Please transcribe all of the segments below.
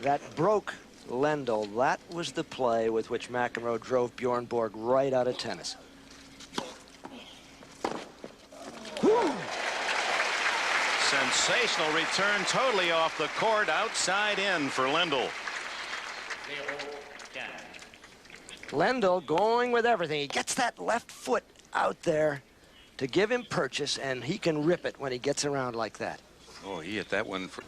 that broke Lendl. That was the play with which McEnroe drove Bjorn Borg right out of tennis. Whew. Sensational return, totally off the court, outside in for Lendl. Lendl going with everything. He gets that left foot out there to give him purchase, and he can rip it when he gets around like that. Oh, he hit that one for...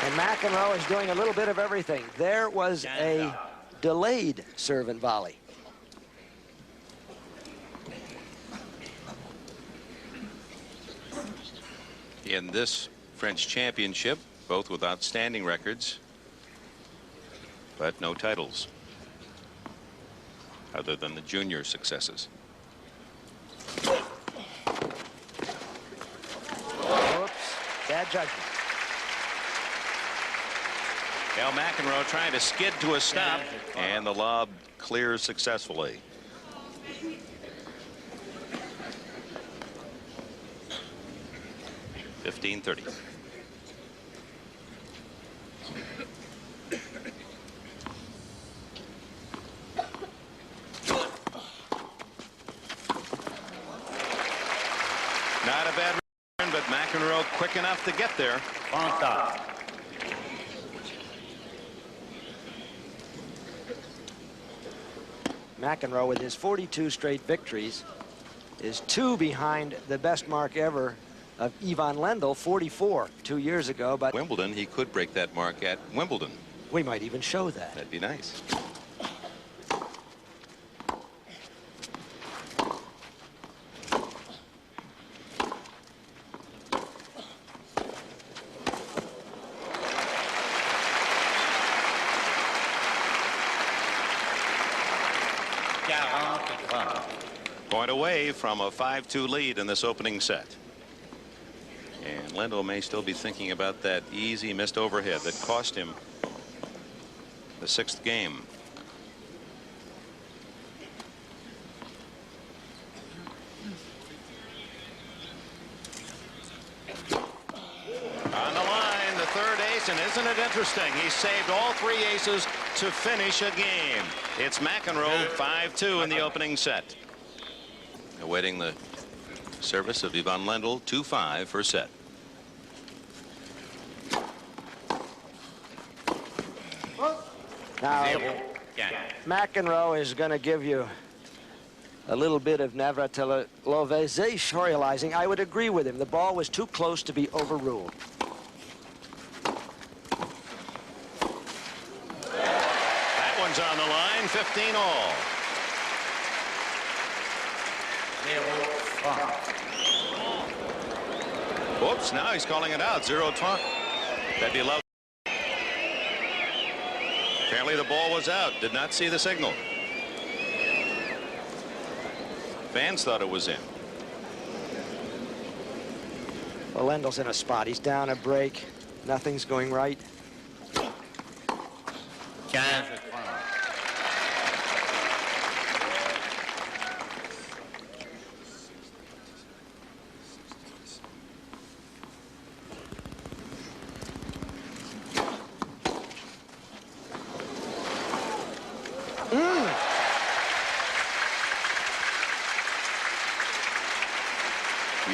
And McEnroe is doing a little bit of everything. There was a delayed serve and volley. In this French championship, both with outstanding records, but no titles other than the junior successes. Oops, bad judgment. Now McEnroe trying to skid to a stop, and the lob clears successfully. (15-30). Not a bad return, but McEnroe quick enough to get there. McEnroe, with his 42 straight victories, is 2 behind the best mark ever of Ivan Lendl, 44, 2 years ago. But Wimbledon, he could break that mark at Wimbledon. We might even show that. That'd be nice. Point away from a 5-2 lead in this opening set. And Lendl may still be thinking about that easy missed overhead that cost him the 6th game. On the line, the 3rd ace, and isn't it interesting? He saved all 3 aces to finish a game. It's McEnroe 5-2 in the opening set. Awaiting the service of Ivan Lendl, 2-5 for set. Now, McEnroe is going to give you a little bit of nevratelizing. I would agree with him. The ball was too close to be overruled. That one's on the line, 15 all. Whoops, now he's calling it out, 0-20. That'd be low. Apparently the ball was out, did not see the signal. Fans thought it was in. Well, Lendl's in a spot. He's down a break. Nothing's going right.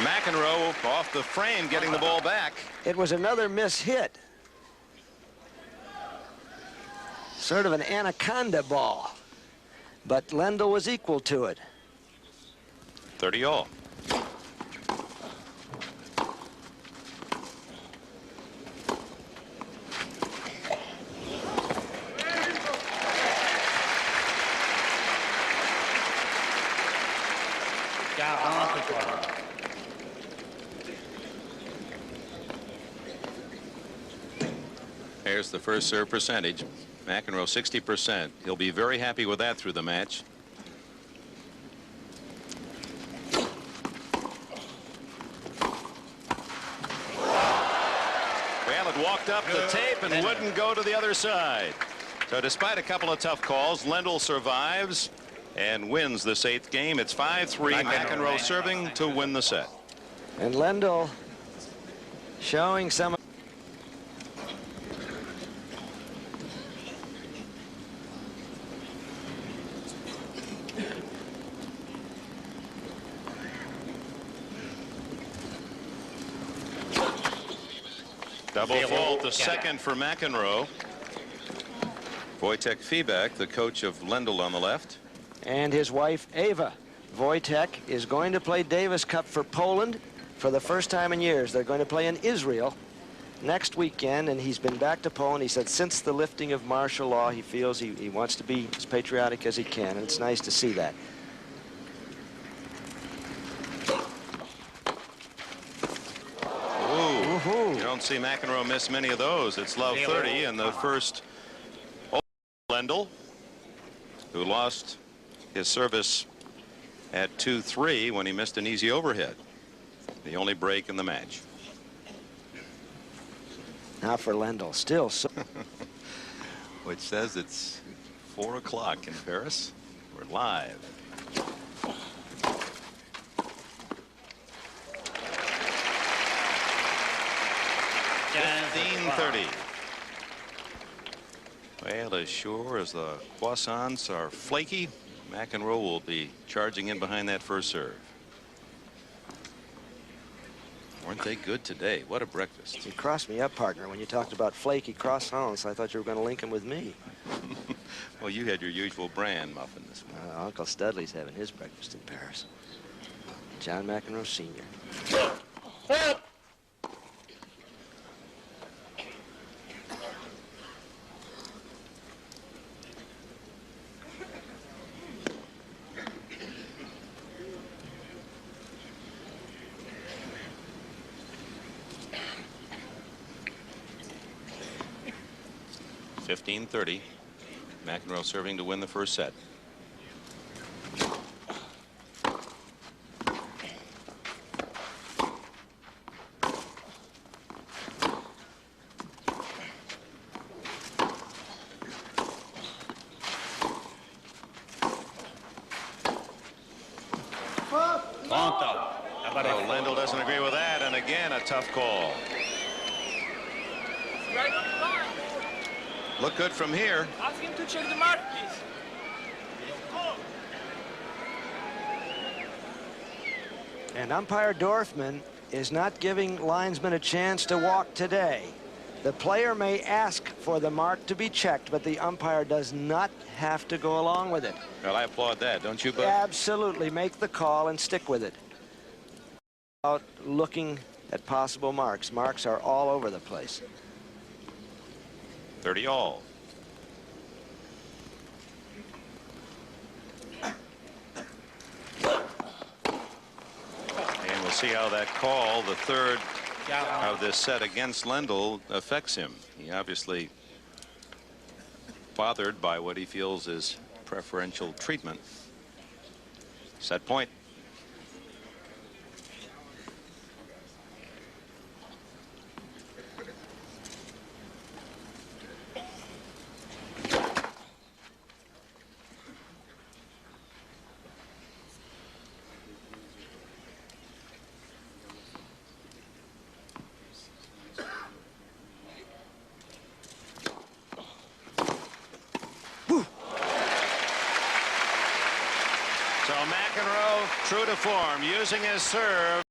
McEnroe off the frame, getting the ball back. It was another mishit. Sort of an anaconda ball. But Lendl was equal to it. 30 all. There's the first serve percentage. McEnroe 60%. He'll be very happy with that through the match. Well, it walked up the tape and wouldn't go to the other side. So despite a couple of tough calls, Lendl survives and wins this 8th game. It's 5-3. McEnroe serving to win the set. And Lendl showing some. Double fault, the second for McEnroe. Wojtek Fibek, the coach of Lendl, on the left. And his wife, Ava. Wojtek is going to play Davis Cup for Poland for the first time in years. They're going to play in Israel next weekend, and he's been back to Poland. He said since the lifting of martial law, he feels he wants to be as patriotic as he can, and it's nice to see that. You don't see McEnroe miss many of those. It's love 30, and the first Lendl, who lost his service at 2-3 when he missed an easy overhead. The only break in the match. Now for Lendl, still so. Which says it's 4 o'clock in Paris. We're live. 15-30. Well, as sure as the croissants are flaky, McEnroe will be charging in behind that first serve. Weren't they good today? What a breakfast. You crossed me up, partner, when you talked about flaky croissants. I thought you were going to link them with me. Well, you had your usual brand muffin this morning. Uncle Studley's having his breakfast in Paris. John McEnroe Sr. $15-30. McEnroe serving to win the first set. Oh, Lendl doesn't agree with that, and again a tough call. Look good from here. Ask him to check the mark, please. And umpire Dorfman is not giving linesmen a chance to walk today. The player may ask for the mark to be checked, but the umpire does not have to go along with it. Well, I applaud that, don't you, Bud? Absolutely. Make the call and stick with it. Out looking at possible marks. Marks are all over the place. 30 all. And we'll see how that call, the third of this set against Lendl, affects him. He obviously bothered by what he feels is preferential treatment. Set point. So McEnroe, true to form, using his serve.